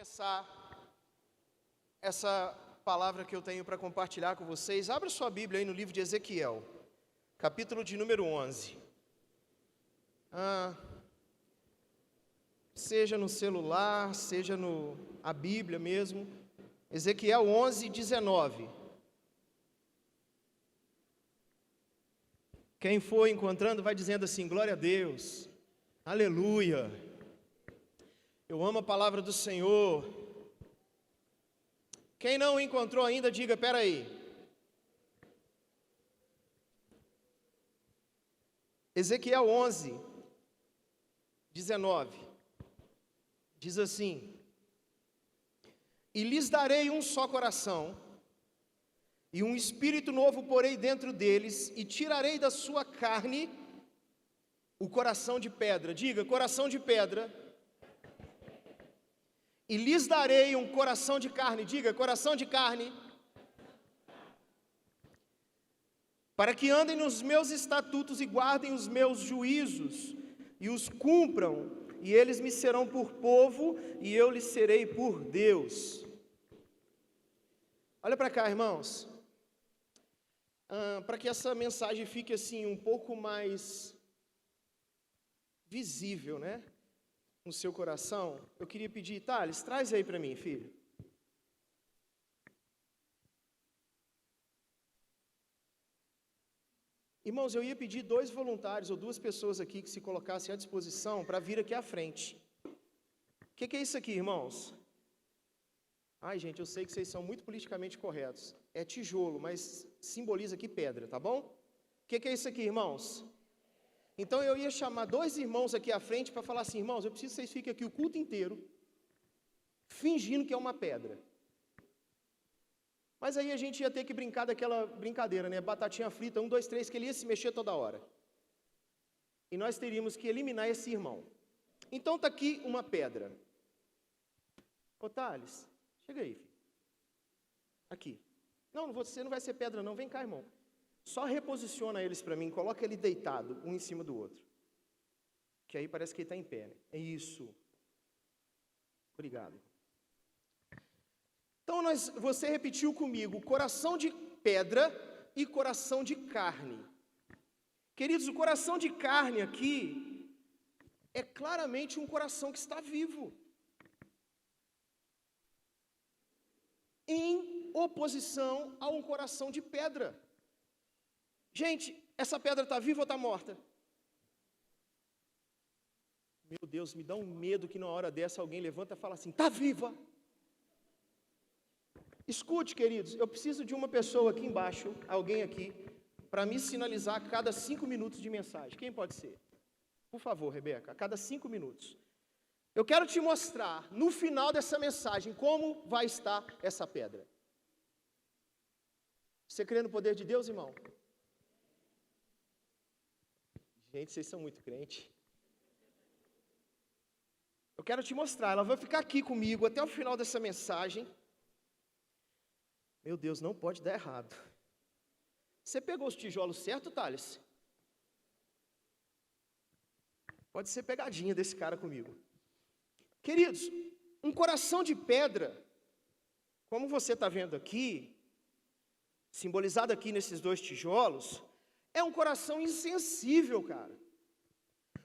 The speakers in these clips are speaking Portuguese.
começar essa palavra que eu tenho para compartilhar com vocês, abra sua Bíblia aí no livro de Ezequiel, capítulo de número 11. Seja no celular, seja a Bíblia mesmo, Ezequiel 11, 19. Quem for encontrando vai dizendo assim, glória a Deus, aleluia, eu amo a palavra do Senhor. Quem não encontrou ainda, diga, espera aí. Ezequiel 11, 19, diz assim: e lhes darei um só coração, e um espírito novo porei dentro deles, e tirarei da sua carne o coração de pedra. Diga, coração de pedra. E lhes darei um coração de carne. Diga, coração de carne. Para que andem nos meus estatutos e guardem os meus juízos, e os cumpram, e eles me serão por povo, e eu lhes serei por Deus. Olha para cá, irmãos. Para que essa mensagem fique assim um pouco mais visível, né? No seu coração, eu queria pedir, Thales, traz aí para mim, filho. Irmãos, eu ia pedir 2 voluntários ou 2 pessoas aqui que se colocassem à disposição para vir aqui à frente. O que é isso aqui, irmãos? Ai, gente, eu sei que vocês são muito politicamente corretos. É tijolo, mas simboliza aqui pedra, tá bom? O que é isso aqui, irmãos? Então eu ia chamar 2 irmãos aqui à frente para falar assim, irmãos, eu preciso que vocês fiquem aqui o culto inteiro, fingindo que é uma pedra. Mas aí a gente ia ter que brincar daquela brincadeira, né? Batatinha frita, 1, 2, 3, que ele ia se mexer toda hora. E nós teríamos que eliminar esse irmão. Então está aqui uma pedra. Ô Thales, chega aí, filho. Aqui. Não, você não vai ser pedra não, vem cá, irmão. Só reposiciona eles para mim, coloca ele deitado, um em cima do outro. Que aí parece que ele está em pé, né? É isso. Obrigado. Então, você repetiu comigo, coração de pedra e coração de carne. Queridos, o coração de carne aqui é claramente um coração que está vivo. Em oposição a um coração de pedra. Gente, essa pedra está viva ou está morta? Meu Deus, me dá um medo que na hora dessa alguém levanta e fala assim, está viva. Escute, queridos, eu preciso de uma pessoa aqui embaixo, alguém aqui, para me sinalizar a cada 5 minutos de mensagem. Quem pode ser? Por favor, Rebeca, a cada 5 minutos. Eu quero te mostrar, no final dessa mensagem, como vai estar essa pedra. Você crê no poder de Deus, irmão? Gente, vocês são muito crentes. Eu quero te mostrar, ela vai ficar aqui comigo até o final dessa mensagem. Meu Deus, não pode dar errado. Você pegou os tijolos certo, Thales? Pode ser pegadinha desse cara comigo. Queridos, um coração de pedra, como você está vendo aqui, simbolizado aqui nesses 2 tijolos, é um coração insensível, cara.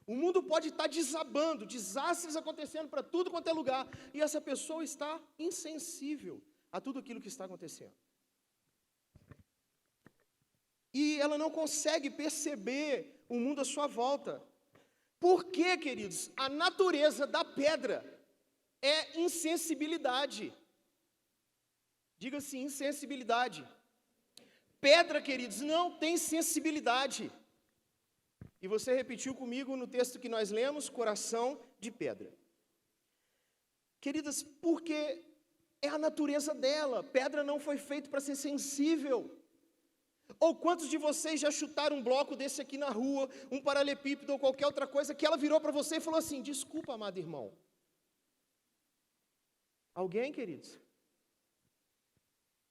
O mundo pode estar desabando, desastres acontecendo para tudo quanto é lugar, e essa pessoa está insensível a tudo aquilo que está acontecendo. E ela não consegue perceber o mundo à sua volta. Por quê, queridos? A natureza da pedra é insensibilidade. Diga assim, insensibilidade. Pedra, queridos, não tem sensibilidade. E você repetiu comigo no texto que nós lemos, coração de pedra. Queridas, porque é a natureza dela. Pedra não foi feita para ser sensível. Ou quantos de vocês já chutaram um bloco desse aqui na rua, um paralelepípedo ou qualquer outra coisa, que ela virou para você e falou assim, desculpa, amado irmão. Alguém, queridos?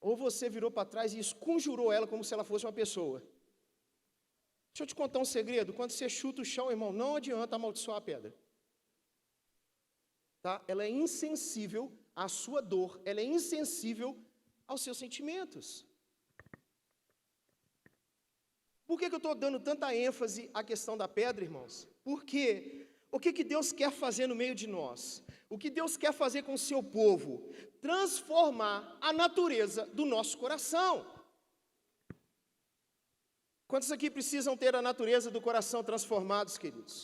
Ou você virou para trás e esconjurou ela como se ela fosse uma pessoa. Deixa eu te contar um segredo. Quando você chuta o chão, irmão, não adianta amaldiçoar a pedra. tá? Ela é insensível à sua dor, ela é insensível aos seus sentimentos. Por que eu estou dando tanta ênfase à questão da pedra, irmãos? Porque o que Deus quer fazer no meio de nós? O que Deus quer fazer com o seu povo? Transformar a natureza do nosso coração. Quantos aqui precisam ter a natureza do coração transformados, queridos?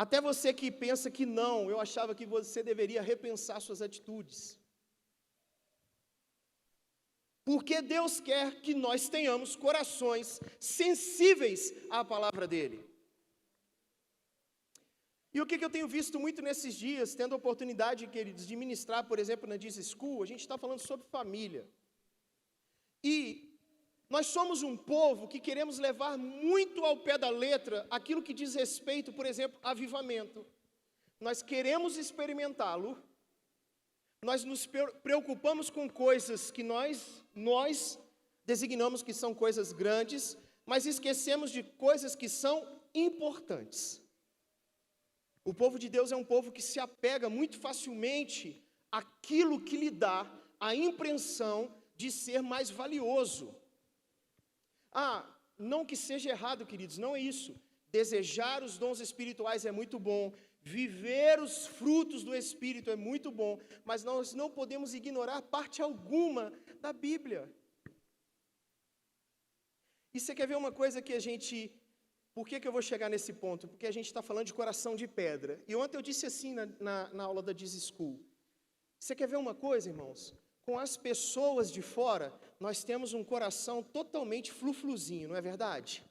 Até você que pensa que não, eu achava que você deveria repensar suas atitudes. Porque Deus quer que nós tenhamos corações sensíveis à palavra dEle. E o que eu tenho visto muito nesses dias, tendo a oportunidade, queridos, de ministrar, por exemplo, na Diz School, a gente está falando sobre família. E nós somos um povo que queremos levar muito ao pé da letra aquilo que diz respeito, por exemplo, a avivamento. Nós queremos experimentá-lo. Nós nos preocupamos com coisas que nós designamos que são coisas grandes, mas esquecemos de coisas que são importantes. O povo de Deus é um povo que se apega muito facilmente àquilo que lhe dá a impressão de ser mais valioso. Não que seja errado, queridos, não é isso. Desejar os dons espirituais é muito bom. Viver os frutos do Espírito é muito bom, mas nós não podemos ignorar parte alguma da Bíblia. E você quer ver uma coisa que a gente... Por que eu vou chegar nesse ponto? Porque a gente está falando de coração de pedra. E ontem eu disse assim na aula da Diz School. Você quer ver uma coisa, irmãos? Com as pessoas de fora, nós temos um coração totalmente flufluzinho, não é verdade?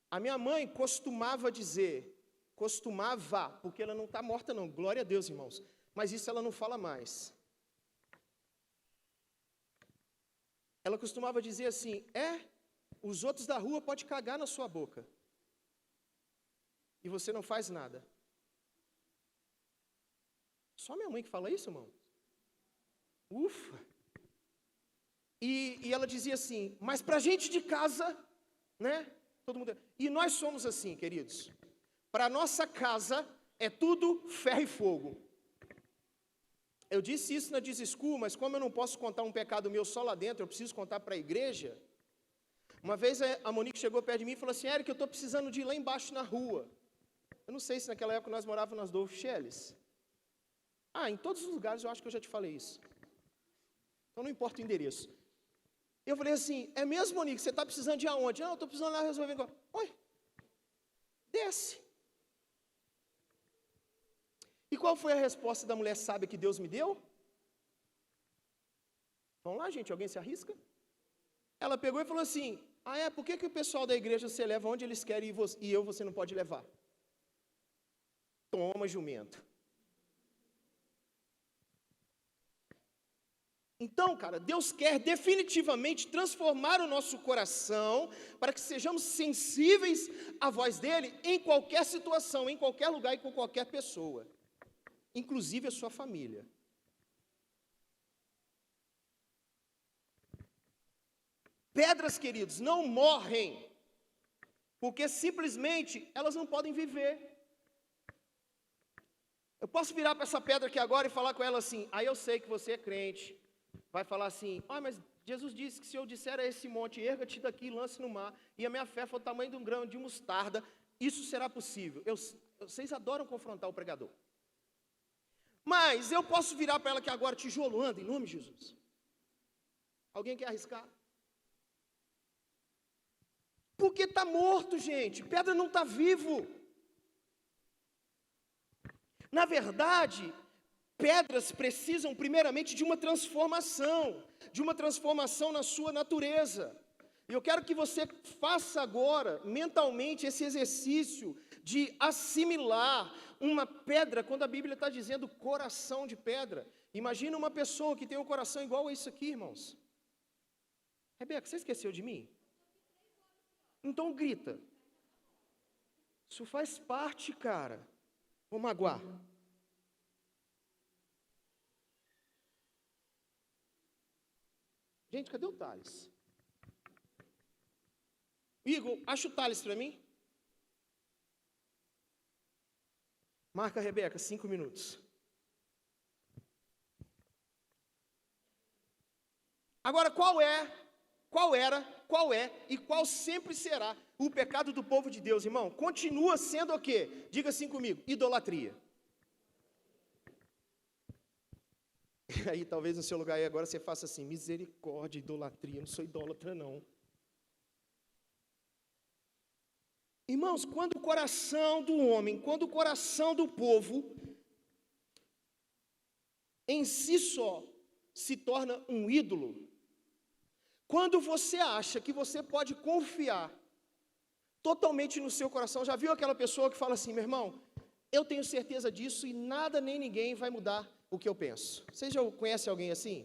A minha mãe costumava, porque ela não está morta não, glória a Deus, irmãos, mas isso ela não fala mais. Ela costumava dizer assim, os outros da rua podem cagar na sua boca, e você não faz nada. Só minha mãe que fala isso, irmão? Ufa! E ela dizia assim, mas para gente de casa, né? Todo mundo... E nós somos assim, queridos. Para a nossa casa é tudo ferro e fogo. Eu disse isso na Diz School, mas como eu não posso contar um pecado meu só lá dentro, eu preciso contar para a igreja. Uma vez a Monique chegou perto de mim e falou assim, Eric, eu estou precisando de ir lá embaixo na rua. Eu não sei se naquela época nós morávamos nas Dolph Shellys. Em todos os lugares eu acho que eu já te falei isso. Então não importa o endereço. Eu falei assim, é mesmo, Monique, você está precisando de aonde? Não, eu estou precisando lá resolver agora. Oi, desce. E qual foi a resposta da mulher sábia que Deus me deu? Vamos lá, gente, alguém se arrisca? Ela pegou e falou assim, por que o pessoal da igreja você leva onde eles querem e você não pode levar? Toma, jumento. Então, cara, Deus quer definitivamente transformar o nosso coração para que sejamos sensíveis à voz dEle em qualquer situação, em qualquer lugar e com qualquer pessoa, inclusive a sua família. Pedras, queridos, não morrem, porque simplesmente elas não podem viver. Eu posso virar para essa pedra aqui agora e falar com ela assim, eu sei que você é crente. Vai falar assim, mas Jesus disse que se eu disser a esse monte, erga-te daqui e lance no mar, e a minha fé for o tamanho de um grão de mostarda, isso será possível. Vocês adoram confrontar o pregador. Mas eu posso virar para ela aqui agora, tijolo, anda, em nome de Jesus. Alguém quer arriscar? Porque está morto, gente, pedra não está vivo. Na verdade, pedras precisam primeiramente de uma transformação na sua natureza. E eu quero que você faça agora, mentalmente, esse exercício de assimilar uma pedra, quando a Bíblia está dizendo coração de pedra. Imagina uma pessoa que tem um coração igual a isso aqui, irmãos. Rebeca, você esqueceu de mim? Então grita. Isso faz parte, cara. Vou magoar. Gente, cadê o Thales? Igor, acha o Thales para mim? Marca, Rebeca, 5 minutos. Agora, qual era e qual sempre será o pecado do povo de Deus, irmão? Continua sendo o quê? Diga assim comigo: idolatria. E aí, talvez no seu lugar aí agora você faça assim: misericórdia, idolatria, não sou idólatra não. Irmãos, quando o coração do homem, quando o coração do povo, em si só, se torna um ídolo, quando você acha que você pode confiar totalmente no seu coração, já viu aquela pessoa que fala assim: meu irmão, eu tenho certeza disso e nada nem ninguém vai mudar o que eu penso. Vocês já conhecem alguém assim?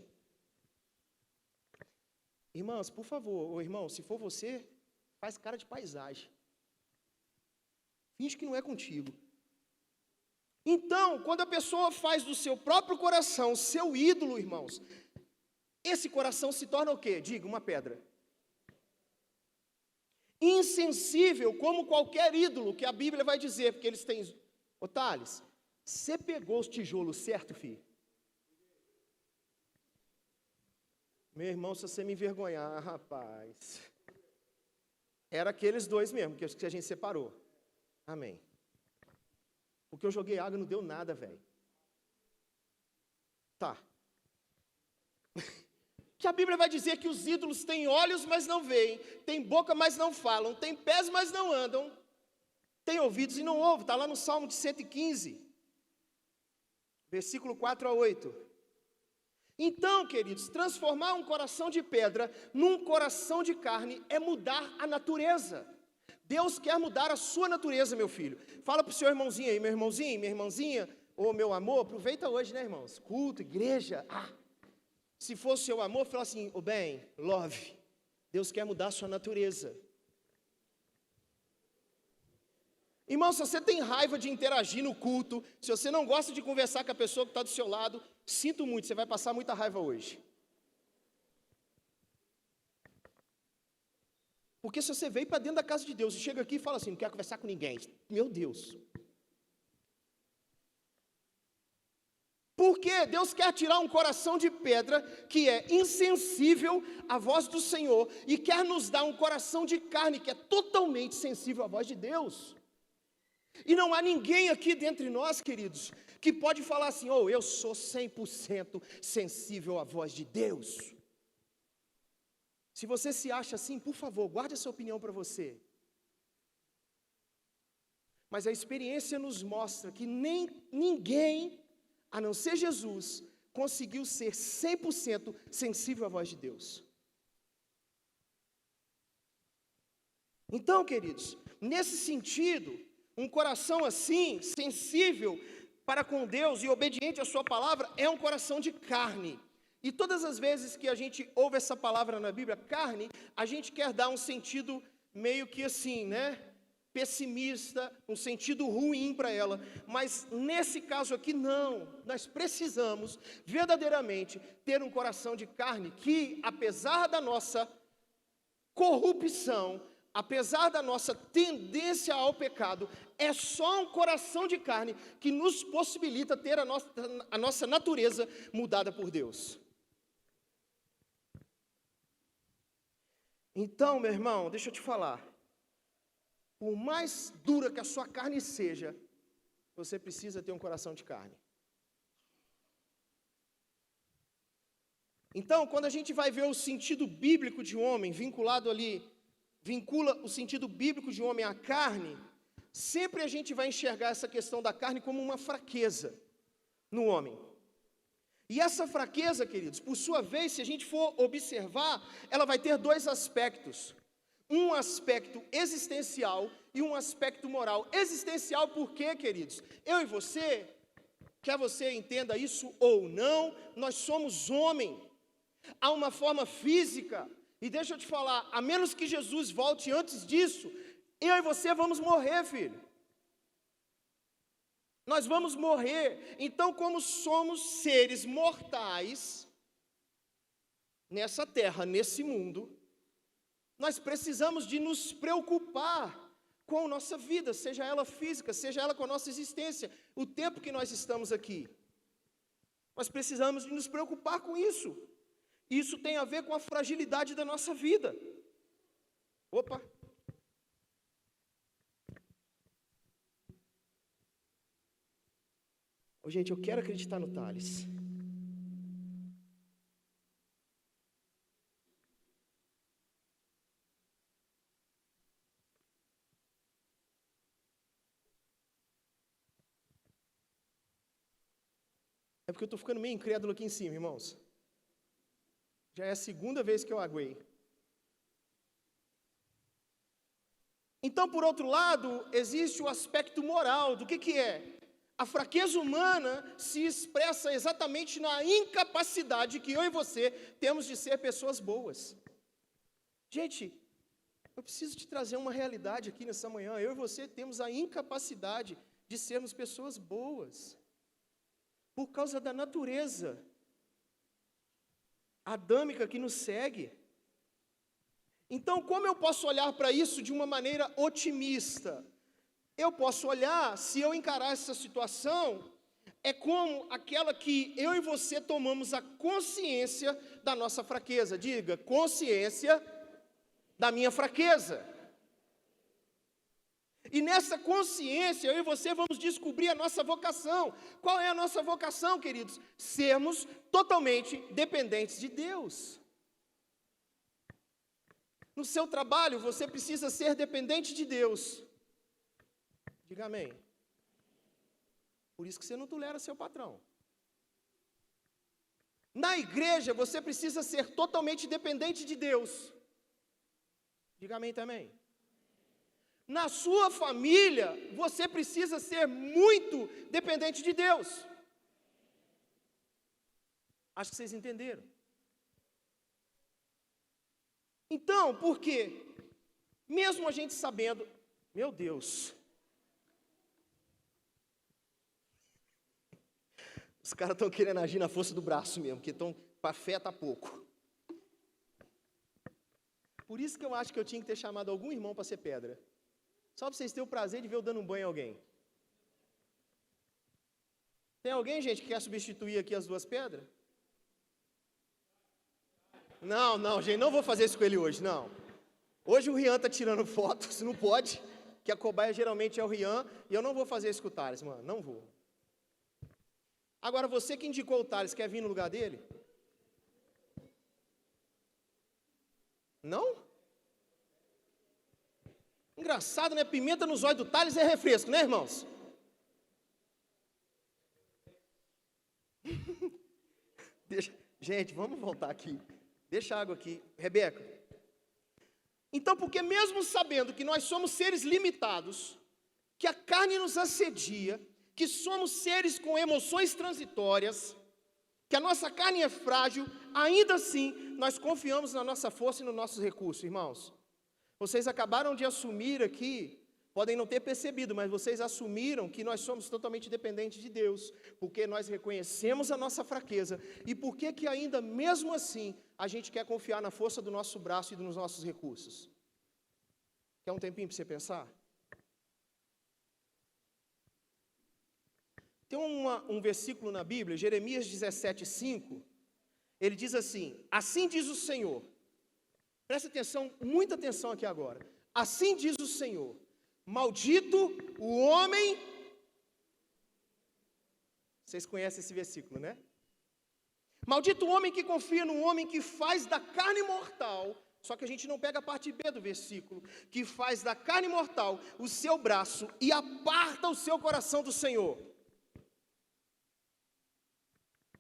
Irmãs, por favor, ou irmão, se for você, faz cara de paisagem. Finge que não é contigo. Então, quando a pessoa faz do seu próprio coração seu ídolo, irmãos, esse coração se torna o quê? Diga, uma pedra. Insensível como qualquer ídolo, que a Bíblia vai dizer, porque eles têm... Ô Thales, você pegou os tijolos certo, filho? Meu irmão, se você me envergonhar, rapaz... Era aqueles dois mesmo, que a gente separou. Amém. Porque eu joguei água e não deu nada, velho. Tá. Que a Bíblia vai dizer que os ídolos têm olhos, mas não veem, têm boca, mas não falam, têm pés, mas não andam, têm ouvidos e não ouvem. Está lá no Salmo de 115, versículo 4 a 8. Então, queridos, transformar um coração de pedra num coração de carne é mudar a natureza. Deus quer mudar a sua natureza, meu filho. Fala para o seu irmãozinho aí: meu irmãozinho, minha irmãzinha, ô meu amor, aproveita hoje, né, irmãos? Culto, igreja, se for seu amor, fala assim: ô bem, love, Deus quer mudar a sua natureza. Irmão, se você tem raiva de interagir no culto, se você não gosta de conversar com a pessoa que está do seu lado, sinto muito, você vai passar muita raiva hoje. Porque se você veio para dentro da casa de Deus e chega aqui e fala assim: não quero conversar com ninguém, meu Deus. Porque Deus quer tirar um coração de pedra que é insensível à voz do Senhor e quer nos dar um coração de carne que é totalmente sensível à voz de Deus. E não há ninguém aqui dentre nós, queridos, que pode falar assim: oh, eu sou 100% sensível à voz de Deus. Se você se acha assim, por favor, guarde essa opinião para você. Mas a experiência nos mostra que ninguém, a não ser Jesus, conseguiu ser 100% sensível à voz de Deus. Então, queridos, nesse sentido, um coração assim, sensível para com Deus e obediente à sua palavra, é um coração de carne. E todas as vezes que a gente ouve essa palavra na Bíblia, carne, a gente quer dar um sentido meio que assim, né? Pessimista, um sentido ruim para ela. Mas nesse caso aqui, não. Nós precisamos verdadeiramente ter um coração de carne que, apesar da nossa corrupção, apesar da nossa tendência ao pecado, é só um coração de carne que nos possibilita ter a nossa natureza mudada por Deus. Então, meu irmão, deixa eu te falar. Por mais dura que a sua carne seja, você precisa ter um coração de carne. Então, quando a gente vai ver o sentido bíblico de homem, vincula o sentido bíblico de homem à carne, sempre a gente vai enxergar essa questão da carne como uma fraqueza no homem. E essa fraqueza, queridos, por sua vez, se a gente for observar, ela vai ter dois aspectos. Um aspecto existencial e um aspecto moral. Existencial por quê, queridos? Eu e você, quer você entenda isso ou não, nós somos homem. Há uma forma física, e deixa eu te falar, a menos que Jesus volte antes disso, eu e você vamos morrer, filho. Nós vamos morrer. Então, como somos seres mortais, nessa terra, nesse mundo, nós precisamos de nos preocupar com a nossa vida, seja ela física, seja ela com a nossa existência, o tempo que nós estamos aqui. Nós precisamos nos preocupar com isso. Isso tem a ver com a fragilidade da nossa vida. Opa! Ô, gente, eu quero acreditar no Thales. É porque eu estou ficando meio incrédulo aqui em cima, irmãos. Já é a segunda vez que eu aguei. Então, por outro lado, existe o aspecto moral do que é? A fraqueza humana se expressa exatamente na incapacidade que eu e você temos de ser pessoas boas. Gente, eu preciso te trazer uma realidade aqui nessa manhã. Eu e você temos a incapacidade de sermos pessoas boas. Por causa da natureza adâmica que nos segue. Então, como eu posso olhar para isso de uma maneira otimista? Eu posso olhar, se eu encarar essa situação, é como aquela que eu e você tomamos a consciência da nossa fraqueza. Diga, consciência da minha fraqueza. E nessa consciência, eu e você vamos descobrir a nossa vocação. Qual é a nossa vocação, queridos? Sermos totalmente dependentes de Deus. No seu trabalho, você precisa ser dependente de Deus. Diga amém. Por isso que você não tolera seu patrão. Na igreja, você precisa ser totalmente dependente de Deus. Diga amém também. Na sua família, você precisa ser muito dependente de Deus. Acho que vocês entenderam. Então, por quê? Mesmo a gente sabendo, meu Deus, os caras estão querendo agir na força do braço mesmo, porque estão, para fé está pouco. Por isso que eu acho que eu tinha que ter chamado algum irmão para ser pedra. Só para vocês terem o prazer de ver eu dando um banho em alguém. Tem alguém, gente, que quer substituir aqui as duas pedras? Não, gente, não vou fazer isso com ele hoje, não. Hoje o Rian está tirando foto, se não pode, que a cobaia geralmente é o Rian, e eu não vou fazer isso com o Thales, mano, não vou. Agora, você que indicou o Thales, quer vir no lugar dele? Não? Engraçado, né? Pimenta nos olhos do Thales é refresco, né, irmãos? Gente, vamos voltar aqui. Deixa a água aqui. Rebeca. Então, porque mesmo sabendo que nós somos seres limitados, que a carne nos assedia, que somos seres com emoções transitórias, que a nossa carne é frágil, ainda assim, nós confiamos na nossa força e nos nossos recursos, irmãos. Vocês acabaram de assumir aqui, podem não ter percebido, mas vocês assumiram que nós somos totalmente dependentes de Deus, porque nós reconhecemos a nossa fraqueza, e por que ainda mesmo assim, a gente quer confiar na força do nosso braço e dos nossos recursos? Quer um tempinho para você pensar? Tem um versículo na Bíblia, Jeremias 17:5, ele diz assim, assim diz o Senhor, presta atenção, muita atenção aqui agora, assim diz o Senhor, maldito o homem, vocês conhecem esse versículo, né? Maldito o homem que confia no homem que faz da carne mortal, só que a gente não pega a parte B do versículo, que faz da carne mortal o seu braço e aparta o seu coração do Senhor.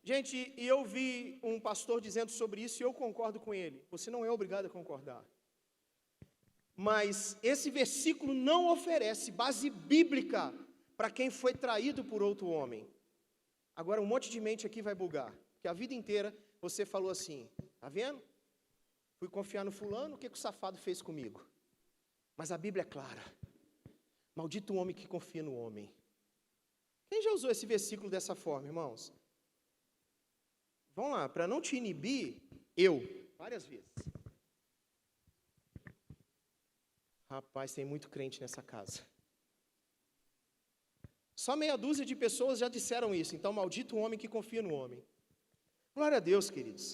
Gente, e eu vi um pastor dizendo sobre isso e eu concordo com ele. Você não é obrigado a concordar. Mas esse versículo não oferece base bíblica para quem foi traído por outro homem. Agora um monte de mente aqui vai bugar. Porque a vida inteira você falou assim, tá vendo? Fui confiar no fulano, o que o safado fez comigo? Mas a Bíblia é clara. Maldito o homem que confia no homem. Quem já usou esse versículo dessa forma, irmãos? Vamos lá, para não te inibir, várias vezes. Rapaz, tem muito crente nessa casa. Só meia dúzia de pessoas já disseram isso. Então, maldito o homem que confia no homem. Glória a Deus, queridos.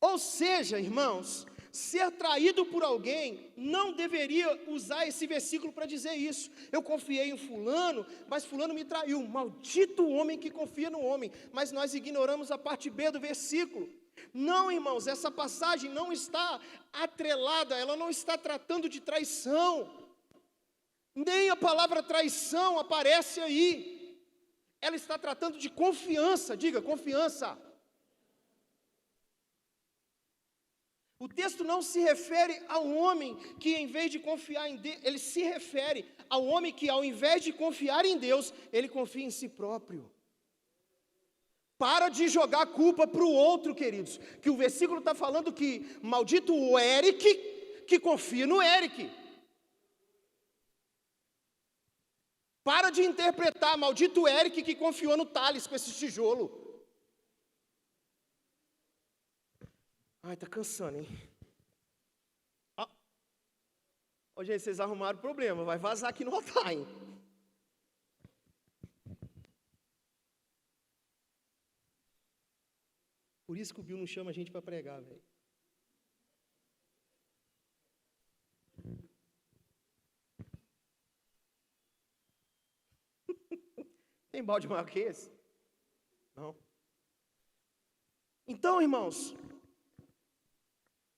Ou seja, irmãos, ser traído por alguém não deveria usar esse versículo para dizer isso. Eu confiei em fulano, mas fulano me traiu. Maldito o homem que confia no homem. Mas nós ignoramos a parte B do versículo. Não, irmãos, essa passagem não está atrelada, ela não está tratando de traição. Nem a palavra traição aparece aí. Ela está tratando de confiança. Diga, confiança. O texto não se refere ao homem que, em vez de confiar em Deus, ele se refere ao homem que, ao invés de confiar em Deus, ele confia em si próprio. Para de jogar a culpa para o outro, queridos. Que o versículo está falando que maldito o Eric que confia no Eric. Para de interpretar maldito o Eric que confiou no Thales com esse tijolo. Ai, tá cansando, hein? Ô, gente, vocês arrumaram o problema. Vai vazar aqui no altar, hein? Por isso que o Bill não chama a gente para pregar, velho. Tem balde maior que esse? Não. Então, irmãos,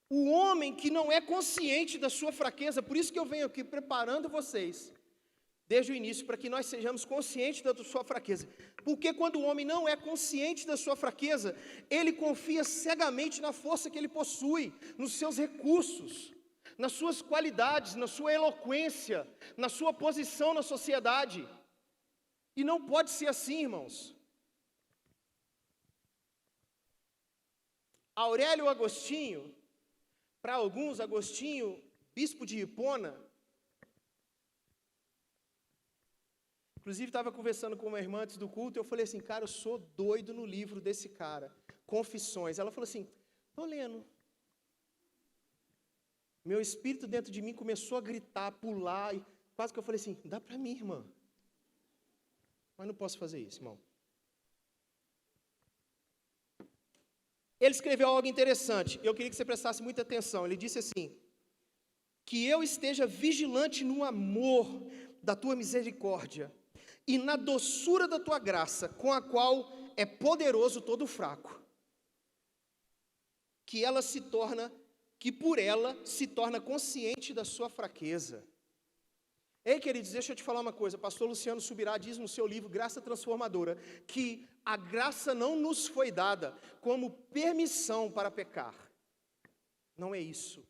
o homem que não é consciente da sua fraqueza, por isso que eu venho aqui preparando vocês, desde o início, para que nós sejamos conscientes da sua fraqueza. Porque quando o homem não é consciente da sua fraqueza, ele confia cegamente na força que ele possui, nos seus recursos, nas suas qualidades, na sua eloquência, na sua posição na sociedade. E não pode ser assim, irmãos. Aurélio Agostinho, para alguns, Agostinho, bispo de Hipona, inclusive estava conversando com uma irmã antes do culto, eu falei assim, cara, eu sou doido no livro desse cara, Confissões. Ela falou assim, estou lendo. Meu espírito dentro de mim começou a gritar, a pular, e quase que eu falei assim, dá para mim, irmã. Mas não posso fazer isso, irmão. Ele escreveu algo interessante, eu queria que você prestasse muita atenção. Ele disse assim, que eu esteja vigilante no amor da tua misericórdia e na doçura da tua graça, com a qual é poderoso todo fraco, que por ela se torna consciente da sua fraqueza. Ei, queridos, deixa eu te falar uma coisa, pastor Luciano Subirá diz no seu livro Graça Transformadora, que a graça não nos foi dada como permissão para pecar. Não é isso.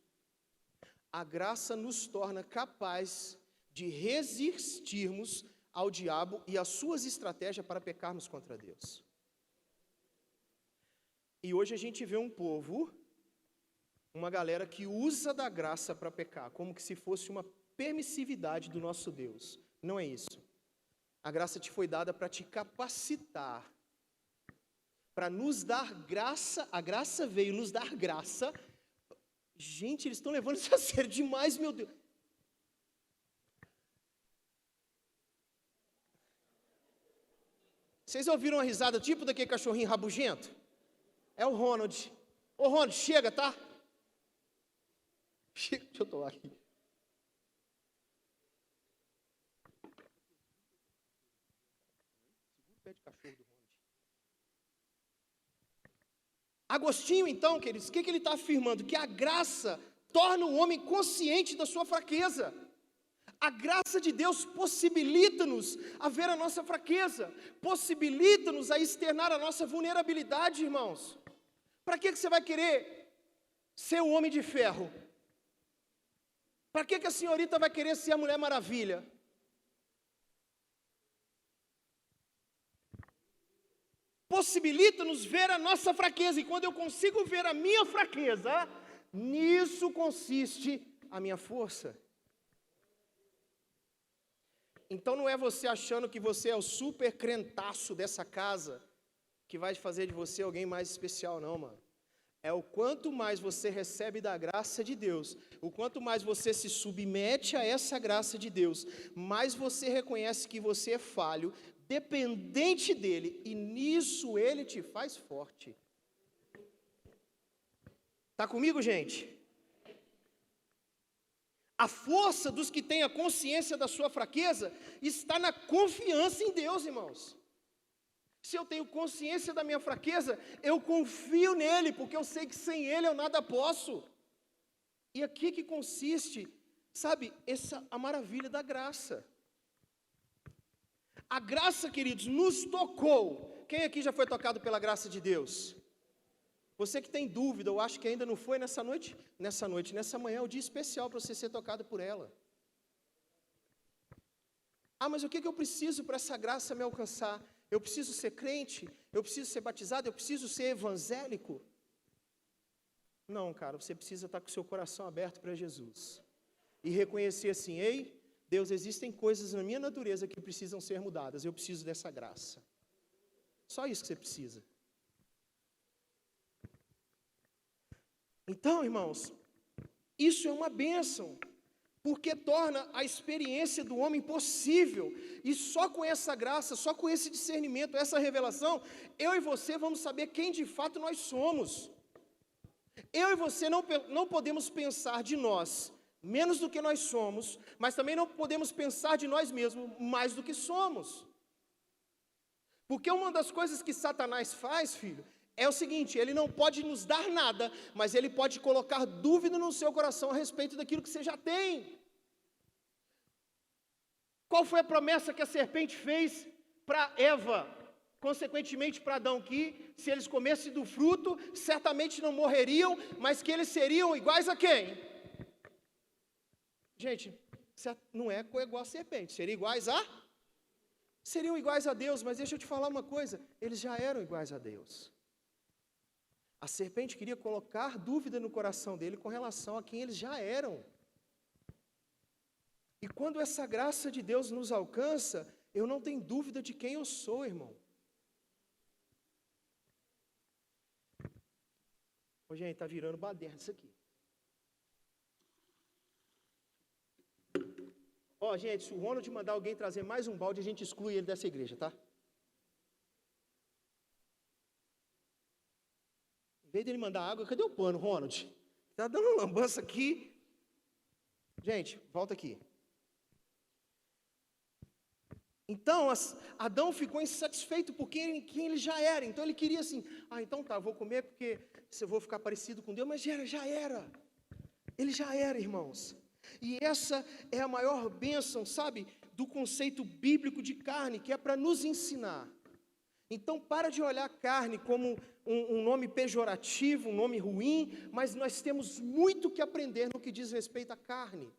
A graça nos torna capaz de resistirmos ao diabo e às suas estratégias para pecarmos contra Deus. E hoje a gente vê um povo, uma galera que usa da graça para pecar, como que se fosse uma permissividade do nosso Deus. Não é isso. A graça te foi dada para te capacitar, para nos dar graça. A graça veio nos dar graça. Gente, eles estão levando isso a sério demais, meu Deus. Vocês ouviram uma risada tipo daquele cachorrinho rabugento? É o Ronald. Ô Ronald, chega, tá? Chega, deixa eu tomar aqui. Agostinho, então, queridos, o que ele está afirmando? Que a graça torna o homem consciente da sua fraqueza. A graça de Deus possibilita-nos a ver a nossa fraqueza, possibilita-nos a externar a nossa vulnerabilidade, irmãos. Para que você vai querer ser o homem de ferro? Para que a senhorita vai querer ser a Mulher Maravilha? Possibilita-nos ver a nossa fraqueza, e quando eu consigo ver a minha fraqueza, nisso consiste a minha força. Então não é você achando que você é o super crentaço dessa casa, que vai fazer de você alguém mais especial, não, mano. é o quanto mais você recebe da graça de Deus, o quanto mais você se submete a essa graça de Deus, mais você reconhece que você é falho, dependente dele, e nisso ele te faz forte. Está comigo, gente? A força dos que têm a consciência da sua fraqueza está na confiança em Deus, irmãos. Se eu tenho consciência da minha fraqueza, eu confio nele, porque eu sei que sem ele eu nada posso. E aqui que consiste, sabe, a maravilha da graça. A graça, queridos, nos tocou. Quem aqui já foi tocado pela graça de Deus? Você que tem dúvida, eu acho que ainda não foi nessa manhã é o dia especial para você ser tocado por ela. Ah, mas o que eu preciso para essa graça me alcançar? Eu preciso ser crente? Eu preciso ser batizado? Eu preciso ser evangélico? Não, cara, você precisa estar com o seu coração aberto para Jesus. E reconhecer assim, ei, Deus, existem coisas na minha natureza que precisam ser mudadas, eu preciso dessa graça. Só isso que você precisa. Então, irmãos, isso é uma bênção, porque torna a experiência do homem possível, e só com essa graça, só com esse discernimento, essa revelação, eu e você vamos saber quem de fato nós somos. Eu e você não podemos pensar de nós menos do que nós somos, mas também não podemos pensar de nós mesmos mais do que somos. Porque uma das coisas que Satanás faz, filho, é o seguinte, ele não pode nos dar nada, mas ele pode colocar dúvida no seu coração a respeito daquilo que você já tem. Qual foi a promessa que a serpente fez para Eva, consequentemente para Adão, que se eles comessem do fruto, certamente não morreriam, mas que eles seriam iguais a quem? Gente, não é igual a serpente, seriam iguais a Deus, mas deixa eu te falar uma coisa, eles já eram iguais a Deus. A serpente queria colocar dúvida no coração dele com relação a quem eles já eram. E quando essa graça de Deus nos alcança, eu não tenho dúvida de quem eu sou, irmão. Ô, gente, está virando baderna isso aqui. Ó, gente, se o Ronald mandar alguém trazer mais um balde, a gente exclui ele dessa igreja, tá? Em vez dele mandar água, cadê o pano, Ronald? Está dando uma lambança aqui. Gente, volta aqui. Então, Adão ficou insatisfeito por quem ele já era. Então, ele queria assim, então tá, vou comer porque eu vou ficar parecido com Deus. Mas já era. Ele já era, irmãos. E essa é a maior bênção, sabe, do conceito bíblico de carne, que é para nos ensinar. Então, para de olhar carne como um nome pejorativo, um nome ruim, mas nós temos muito que aprender no que diz respeito à carne.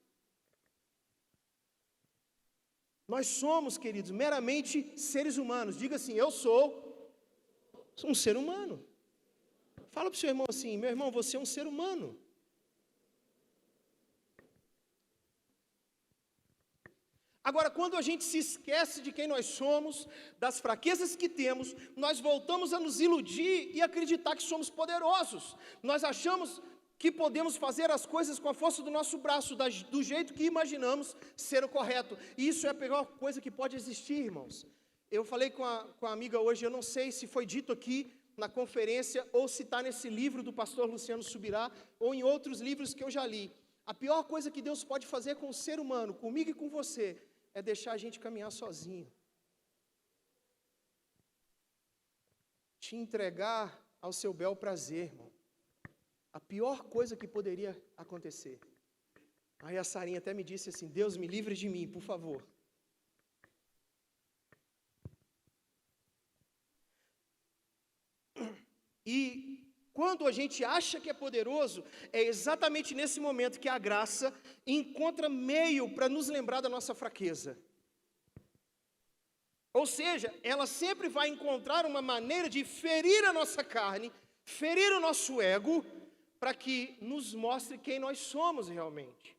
Nós somos, queridos, meramente seres humanos. Diga assim, eu sou um ser humano. Fala para o seu irmão assim, meu irmão, você é um ser humano. Agora, quando a gente se esquece de quem nós somos, das fraquezas que temos, nós voltamos a nos iludir e acreditar que somos poderosos. Nós achamos que podemos fazer as coisas com a força do nosso braço, do jeito que imaginamos ser o correto. E isso é a pior coisa que pode existir, irmãos. Eu falei com a amiga hoje, eu não sei se foi dito aqui na conferência, ou se está nesse livro do pastor Luciano Subirá, ou em outros livros que eu já li. A pior coisa que Deus pode fazer com o ser humano, comigo e com você, é deixar a gente caminhar sozinho. Te entregar ao seu bel prazer, irmão. A pior coisa que poderia acontecer. Aí a Sarinha até me disse assim, Deus me livre de mim, por favor. E quando a gente acha que é poderoso, é exatamente nesse momento que a graça encontra meio para nos lembrar da nossa fraqueza. Ou seja, ela sempre vai encontrar uma maneira de ferir a nossa carne, ferir o nosso ego, para que nos mostre quem nós somos realmente.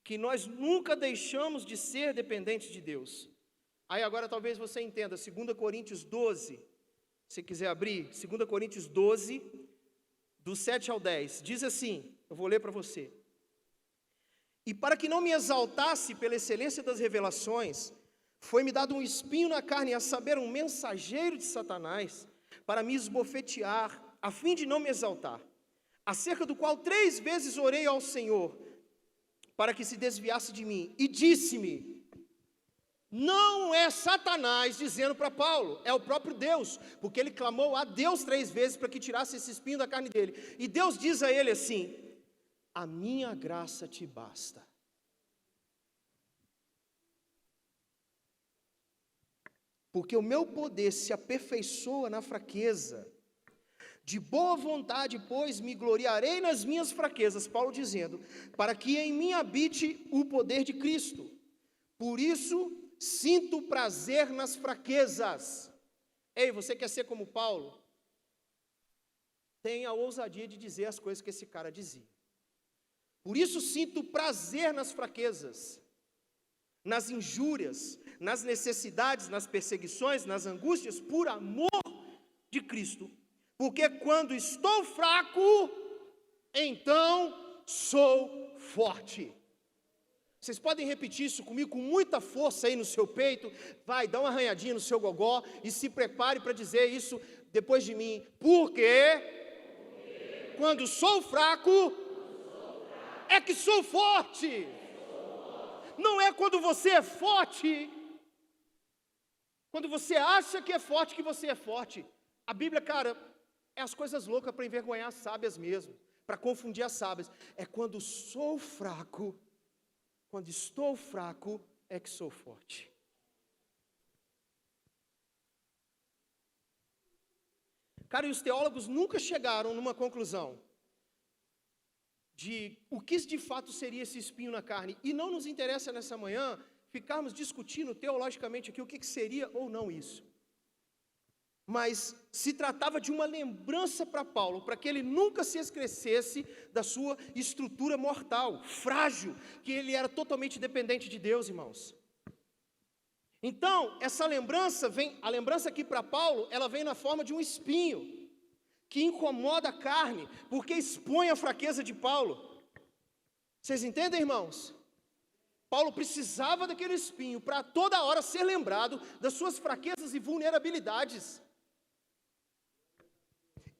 Que nós nunca deixamos de ser dependentes de Deus. Aí agora talvez você entenda, 2 Coríntios 12, se quiser abrir, 2 Coríntios 12, do 7 ao 10, diz assim, eu vou ler para você. E para que não me exaltasse pela excelência das revelações, foi-me dado um espinho na carne, a saber, um mensageiro de Satanás, para me esbofetear, a fim de não me exaltar, acerca do qual 3 vezes orei ao Senhor, para que se desviasse de mim, e disse-me, não é Satanás dizendo para Paulo, é o próprio Deus, porque ele clamou a Deus 3 vezes para que tirasse esse espinho da carne dele, e Deus diz a ele assim, a minha graça te basta. Porque o meu poder se aperfeiçoa na fraqueza. De boa vontade, pois, me gloriarei nas minhas fraquezas, Paulo dizendo, para que em mim habite o poder de Cristo. Por isso, sinto prazer nas fraquezas. Ei, você quer ser como Paulo? Tenha a ousadia de dizer as coisas que esse cara dizia. Por isso, sinto prazer nas fraquezas, nas injúrias, nas necessidades, nas perseguições, nas angústias, por amor de Cristo. Porque quando estou fraco, então sou forte. Vocês podem repetir isso comigo com muita força aí no seu peito. Vai, dá uma arranhadinha no seu gogó e se prepare para dizer isso depois de mim. Porque quando sou fraco, é que sou forte. Não é quando você é forte, quando você acha que é forte, que você é forte. A Bíblia, cara, é as coisas loucas para envergonhar as sábias mesmo, para confundir as sábias. É quando sou fraco, quando estou fraco, é que sou forte. Cara, e os teólogos nunca chegaram numa conclusão de o que de fato seria esse espinho na carne. E não nos interessa nessa manhã ficarmos discutindo teologicamente aqui o que seria ou não isso. Mas se tratava de uma lembrança para Paulo, para que ele nunca se esquecesse da sua estrutura mortal, frágil, que ele era totalmente dependente de Deus, irmãos. Então, essa lembrança a lembrança aqui para Paulo, ela vem na forma de um espinho, que incomoda a carne, porque expõe a fraqueza de Paulo. Vocês entendem, irmãos? Paulo precisava daquele espinho para toda hora ser lembrado das suas fraquezas e vulnerabilidades.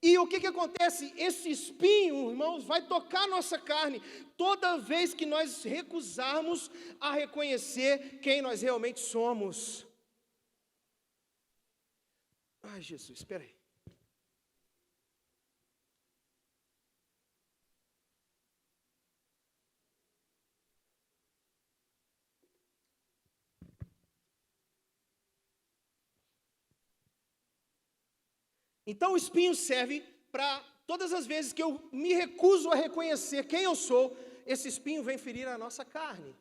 E o que acontece? Esse espinho, irmãos, vai tocar nossa carne toda vez que nós recusarmos a reconhecer quem nós realmente somos. Ai, Jesus, espera aí. Então o espinho serve para todas as vezes que eu me recuso a reconhecer quem eu sou, esse espinho vem ferir a nossa carne.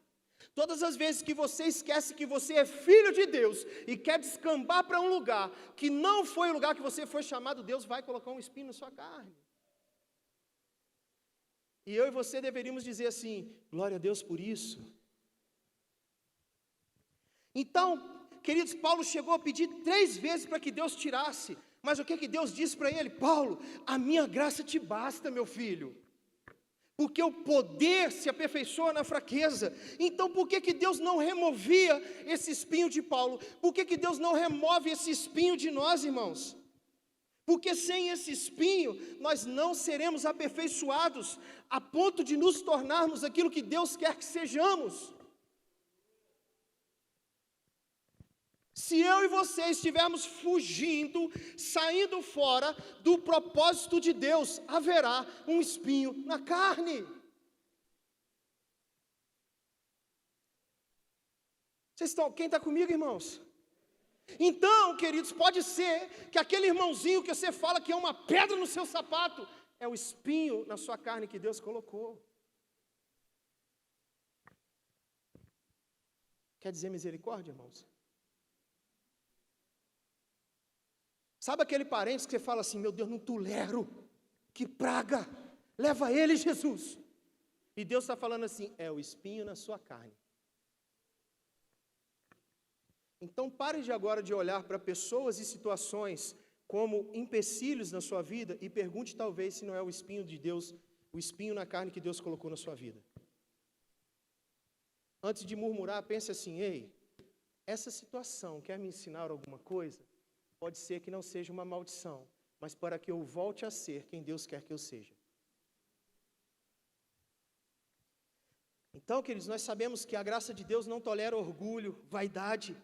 Todas as vezes que você esquece que você é filho de Deus e quer descambar para um lugar que não foi o lugar que você foi chamado, Deus vai colocar um espinho na sua carne. E eu e você deveríamos dizer assim, glória a Deus por isso. Então, queridos, Paulo chegou a pedir 3 vezes para que Deus tirasse. Mas o que Deus disse para ele? Paulo, a minha graça te basta, meu filho. Porque o poder se aperfeiçoa na fraqueza. Então por que Deus não removia esse espinho de Paulo? Por que Deus não remove esse espinho de nós, irmãos? Porque sem esse espinho, nós não seremos aperfeiçoados a ponto de nos tornarmos aquilo que Deus quer que sejamos. Se eu e você estivermos fugindo, saindo fora do propósito de Deus, haverá um espinho na carne. Quem está comigo, irmãos? Então, queridos, pode ser que aquele irmãozinho que você fala que é uma pedra no seu sapato, é o espinho na sua carne que Deus colocou. Quer dizer misericórdia, irmãos? Sabe aquele parente que você fala assim, meu Deus, não tolero, que praga, leva ele, Jesus. E Deus está falando assim, é o espinho na sua carne. Então pare de agora de olhar para pessoas e situações como empecilhos na sua vida e pergunte talvez se não é o espinho de Deus, o espinho na carne que Deus colocou na sua vida. Antes de murmurar, pense assim: ei, essa situação quer me ensinar alguma coisa? Pode ser que não seja uma maldição, mas para que eu volte a ser quem Deus quer que eu seja. Então, queridos, nós sabemos que a graça de Deus não tolera orgulho, vaidade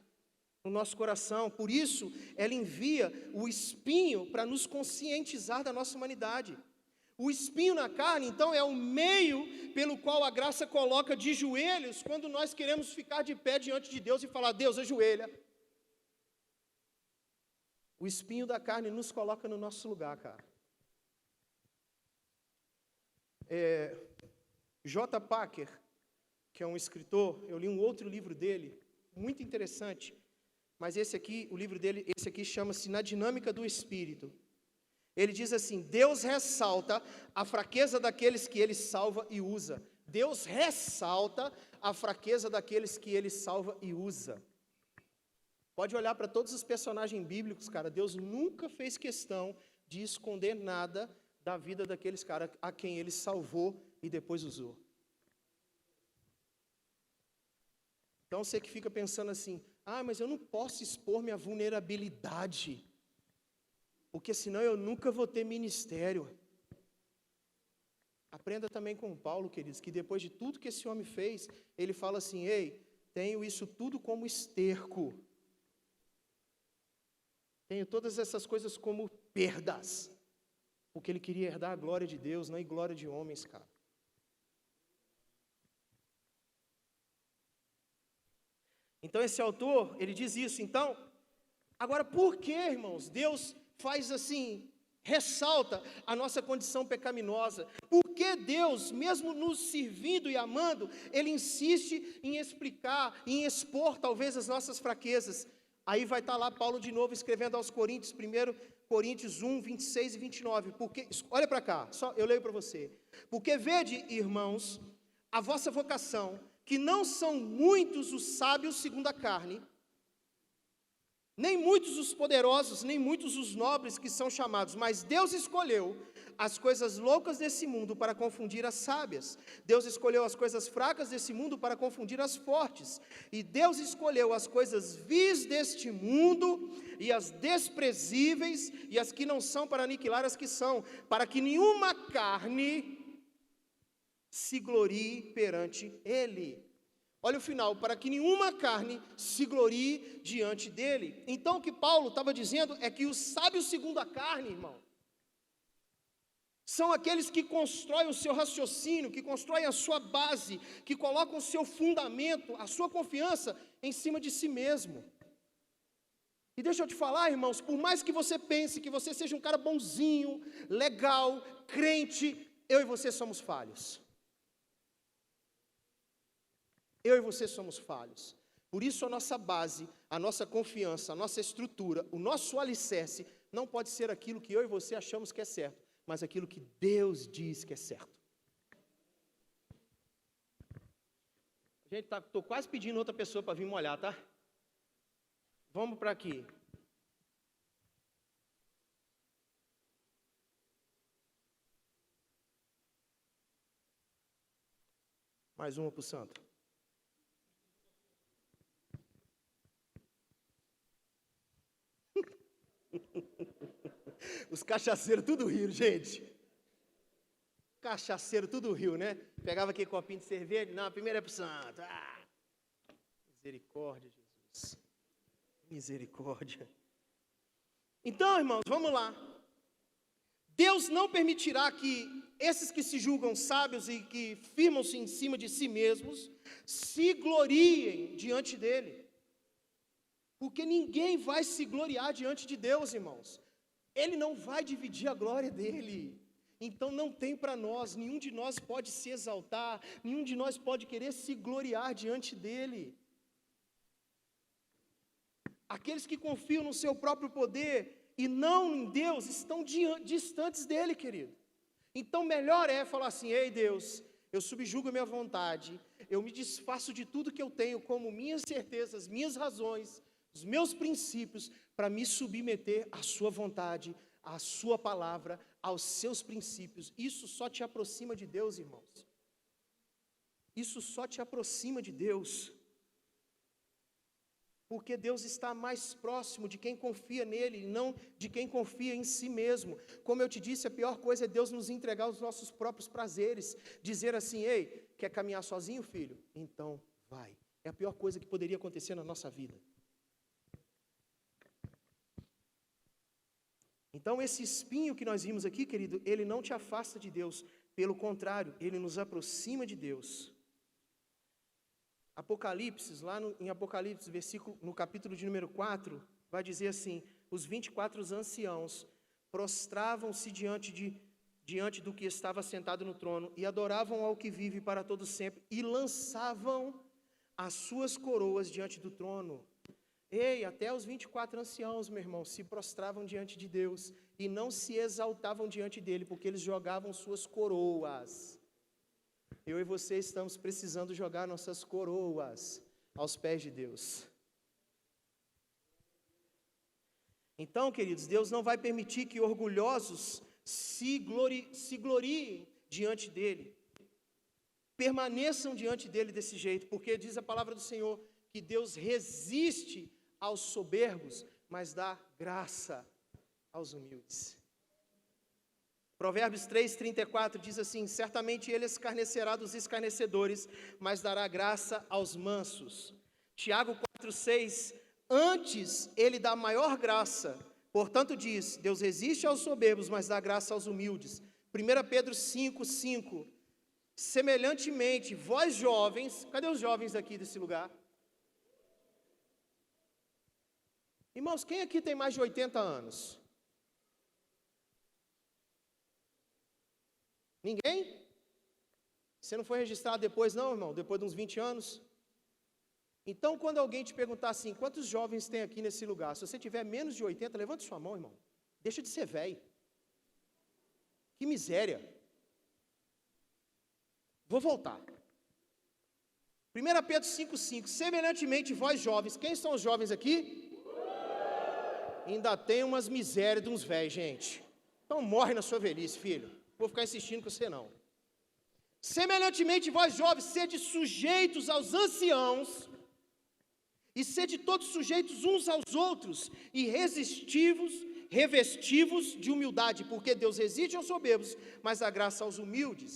no nosso coração. Por isso, ela envia o espinho para nos conscientizar da nossa humanidade. O espinho na carne, então, é o meio pelo qual a graça coloca de joelhos quando nós queremos ficar de pé diante de Deus e falar: Deus, ajoelha. O espinho da carne nos coloca no nosso lugar, cara. J. Packer, que é um escritor, eu li um outro livro dele, muito interessante, mas o livro dele, esse aqui chama-se Na Dinâmica do Espírito. Ele diz assim: Deus ressalta a fraqueza daqueles que Ele salva e usa. Deus ressalta a fraqueza daqueles que Ele salva e usa. Pode olhar para todos os personagens bíblicos, cara, Deus nunca fez questão de esconder nada da vida daqueles caras a quem Ele salvou e depois usou. Então você que fica pensando assim: mas eu não posso expor minha vulnerabilidade, porque senão eu nunca vou ter ministério. Aprenda também com Paulo, queridos, que depois de tudo que esse homem fez, ele fala assim: ei, tenho isso tudo como esterco. Tenho todas essas coisas como perdas, porque ele queria herdar a glória de Deus, não a glória de homens, cara. Então esse autor, ele diz isso. Então, agora por que, irmãos, Deus faz assim, ressalta a nossa condição pecaminosa? Por que Deus, mesmo nos servindo e amando, Ele insiste em explicar, em expor talvez as nossas fraquezas? Aí vai estar lá Paulo de novo escrevendo aos Coríntios, 1 Coríntios 1, 26 e 29. Porque, olha para cá, só eu leio para você. Porque vede, irmãos, a vossa vocação, que não são muitos os sábios segundo a carne, nem muitos os poderosos, nem muitos os nobres que são chamados, mas Deus escolheu as coisas loucas desse mundo para confundir as sábias. Deus escolheu as coisas fracas desse mundo para confundir as fortes. E Deus escolheu as coisas vis deste mundo e as desprezíveis e as que não são para aniquilar as que são, para que nenhuma carne se glorie perante Ele. Olha o final: para que nenhuma carne se glorie diante dele. Então o que Paulo estava dizendo é que os sábios segundo a carne, irmão, são aqueles que constroem o seu raciocínio, que constroem a sua base, que colocam o seu fundamento, a sua confiança em cima de si mesmo. E deixa eu te falar, irmãos, por mais que você pense que você seja um cara bonzinho, legal, crente, eu e você somos falhos. Eu e você somos falhos. Por isso a nossa base, a nossa confiança, a nossa estrutura, o nosso alicerce não pode ser aquilo que eu e você achamos que é certo, mas aquilo que Deus diz que é certo. Gente, estou quase pedindo outra pessoa para vir molhar, tá? Vamos para aqui. Mais uma para o santo. Os cachaceiros tudo riram, gente. Cachaceiro tudo riu, né? Pegava aquele copinho de cerveja. Não, primeiro é pro santo. Misericórdia, Jesus. Misericórdia. Então, irmãos, vamos lá. Deus não permitirá que esses que se julgam sábios e que firmam-se em cima de si mesmos se gloriem diante dele. Porque ninguém vai se gloriar diante de Deus, irmãos. Ele não vai dividir a glória dele. Então não tem para nós, nenhum de nós pode se exaltar, nenhum de nós pode querer se gloriar diante dele. Aqueles que confiam no seu próprio poder e não em Deus estão distantes dele, querido. Então melhor é falar assim: ei Deus, eu subjugo a minha vontade, eu me desfaço de tudo que eu tenho como minhas certezas, minhas razões, os meus princípios, para me submeter à sua vontade, à sua palavra, aos seus princípios. Isso só te aproxima de Deus, irmãos. Isso só te aproxima de Deus. Porque Deus está mais próximo de quem confia nele, não de quem confia em si mesmo. Como eu te disse, a pior coisa é Deus nos entregar os nossos próprios prazeres. Dizer assim, ei, quer caminhar sozinho, filho? Então vai. É a pior coisa que poderia acontecer na nossa vida. Então esse espinho que nós vimos aqui, querido, ele não te afasta de Deus. Pelo contrário, ele nos aproxima de Deus. Apocalipse, em Apocalipse, no capítulo de número 4, vai dizer assim, os 24 anciãos prostravam-se diante do que estava sentado no trono e adoravam ao que vive para todo sempre e lançavam as suas coroas diante do trono. Ei, até os 24 anciãos, meu irmão, se prostravam diante de Deus e não se exaltavam diante dele, porque eles jogavam suas coroas. Eu e você estamos precisando jogar nossas coroas aos pés de Deus. Então, queridos, Deus não vai permitir que orgulhosos se gloriem diante dele. Permaneçam diante dele desse jeito, porque diz a palavra do Senhor que Deus resiste aos soberbos, mas dá graça aos humildes. Provérbios 3:34 diz assim, certamente ele escarnecerá dos escarnecedores, mas dará graça aos mansos. Tiago 4:6, antes ele dá maior graça, portanto diz, Deus resiste aos soberbos, mas dá graça aos humildes. 1 Pedro 5:5, semelhantemente, vós jovens, cadê os jovens aqui desse lugar? Irmãos, quem aqui tem mais de 80 anos? Ninguém? Você não foi registrado depois não, irmão? Depois de uns 20 anos? Então, quando alguém te perguntar assim, quantos jovens tem aqui nesse lugar? Se você tiver menos de 80, levante sua mão, irmão. Deixa de ser velho. Que miséria. Vou voltar. 1 Pedro 5:5, semelhantemente vós jovens, quem são os jovens aqui? Ainda tem umas misérias de uns velhos, gente. Então morre na sua velhice, filho. Vou ficar insistindo com você não. Semelhantemente vós jovens, sede sujeitos aos anciãos, e sede todos sujeitos uns aos outros, e revestivos de humildade, porque Deus resiste aos soberbos, mas dá graça aos humildes.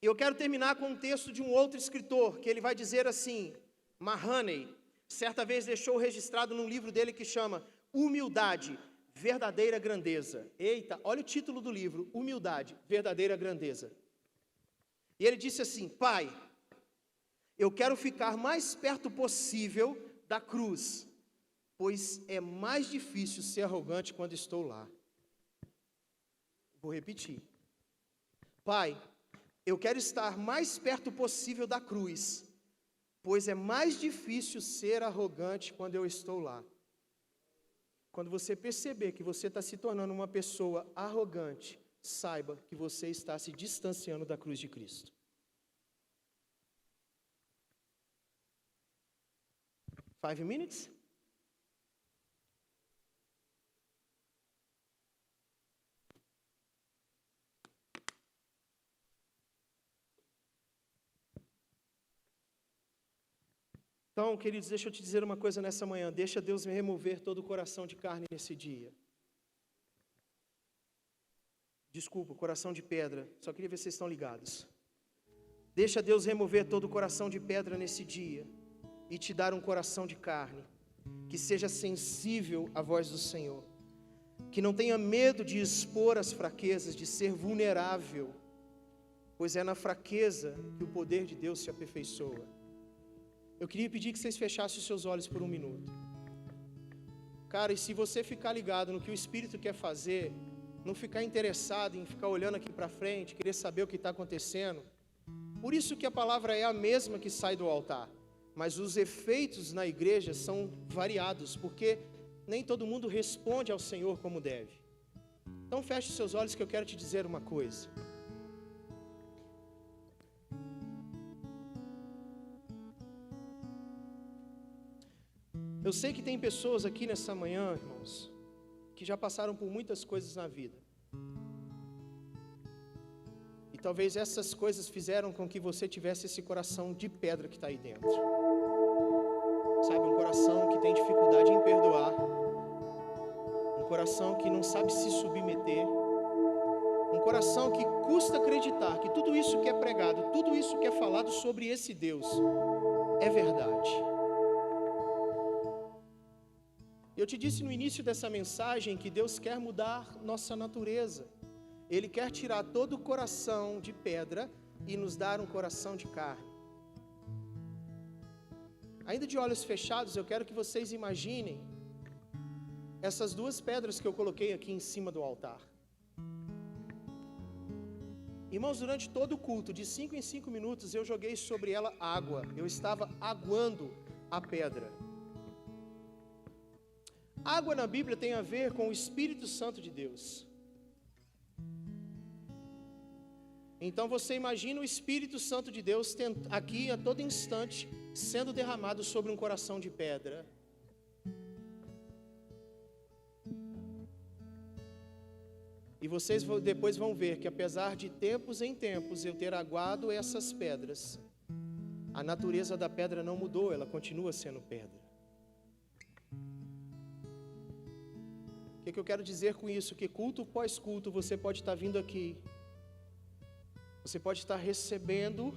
Eu quero terminar com um texto de um outro escritor, que ele vai dizer assim, Mahaney, certa vez deixou registrado num livro dele que chama Humildade, Verdadeira Grandeza. Eita, olha o título do livro, Humildade, Verdadeira Grandeza. E ele disse assim, Pai, eu quero ficar mais perto possível da cruz, pois é mais difícil ser arrogante quando estou lá. Vou repetir. Pai, eu quero estar mais perto possível da cruz, pois é mais difícil ser arrogante quando eu estou lá. Quando você perceber que você está se tornando uma pessoa arrogante, saiba que você está se distanciando da cruz de Cristo. 5 minutes? Então, queridos, deixa eu te dizer uma coisa nessa manhã. Deixa Deus me remover todo o coração de carne nesse dia. Desculpa, coração de pedra. Só queria ver se vocês estão ligados. Deixa Deus remover todo o coração de pedra nesse dia e te dar um coração de carne, que seja sensível à voz do Senhor, que não tenha medo de expor as fraquezas, de ser vulnerável, pois é na fraqueza que o poder de Deus se aperfeiçoa. Eu queria pedir que vocês fechassem os seus olhos por um minuto. Cara, e se você ficar ligado no que o Espírito quer fazer, não ficar interessado em ficar olhando aqui para frente, querer saber o que está acontecendo, por isso que a palavra é a mesma que sai do altar, mas os efeitos na igreja são variados, porque nem todo mundo responde ao Senhor como deve. Então feche os seus olhos que eu quero te dizer uma coisa. Eu sei que tem pessoas aqui nessa manhã, irmãos, que já passaram por muitas coisas na vida. E talvez essas coisas fizeram com que você tivesse esse coração de pedra que está aí dentro. Sabe, um coração que tem dificuldade em perdoar. Um coração que não sabe se submeter. Um coração que custa acreditar que tudo isso que é pregado, tudo isso que é falado sobre esse Deus, é verdade. Eu te disse no início dessa mensagem que Deus quer mudar nossa natureza. Ele quer tirar todo o coração de pedra e nos dar um coração de carne. Ainda de olhos fechados, eu quero que vocês imaginem essas duas pedras que eu coloquei aqui em cima do altar. Irmãos, durante todo o culto, de 5 em 5 minutos, eu joguei sobre ela água. Eu estava aguando a pedra. Água na Bíblia tem a ver com o Espírito Santo de Deus. Então você imagina o Espírito Santo de Deus aqui a todo instante sendo derramado sobre um coração de pedra. E vocês depois vão ver que apesar de tempos em tempos eu ter aguado essas pedras, a natureza da pedra não mudou, ela continua sendo pedra. O que eu quero dizer com isso? Que culto pós culto você pode estar vindo aqui, você pode estar recebendo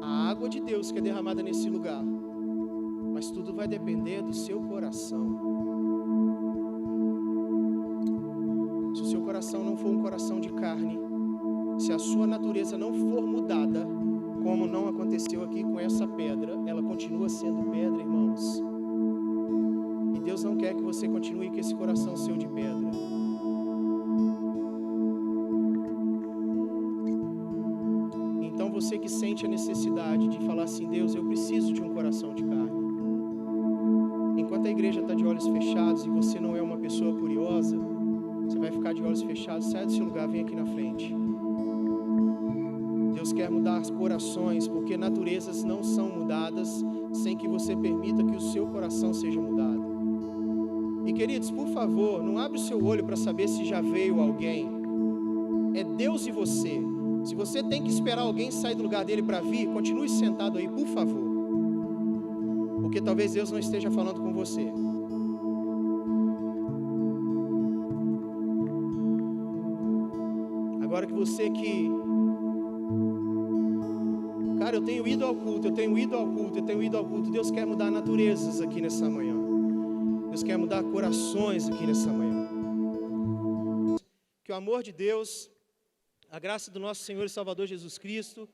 a água de Deus que é derramada nesse lugar, mas tudo vai depender do seu coração. Se o seu coração não for um coração de carne, se a sua natureza não for mudada, como não aconteceu aqui com essa pedra, ela continua sendo pedra, irmãos. E Deus não quer que você continue com esse coração seu de pedra. Então você que sente a necessidade de falar assim, Deus, eu preciso de um coração de carne. Enquanto a igreja está de olhos fechados e você não é uma pessoa curiosa, você vai ficar de olhos fechados, sai desse lugar, vem aqui na frente. Deus quer mudar os corações, porque naturezas não são mudadas sem que você permita que o seu coração seja mudado. E queridos, por favor, não abre o seu olho para saber se já veio alguém. É Deus e você. Se você tem que esperar alguém sair do lugar dele para vir, continue sentado aí, por favor. Porque talvez Deus não esteja falando com você. Agora que você que... Cara, eu tenho ido ao culto, eu tenho ido ao culto, eu tenho ido ao culto. Deus quer mudar naturezas aqui nessa manhã. Deus quer mudar corações aqui nessa manhã. Que o amor de Deus, a graça do nosso Senhor e Salvador Jesus Cristo,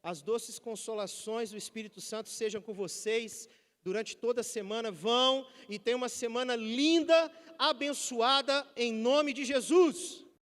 as doces consolações do Espírito Santo sejam com vocês durante toda a semana. Vão e tenham uma semana linda, abençoada, em nome de Jesus.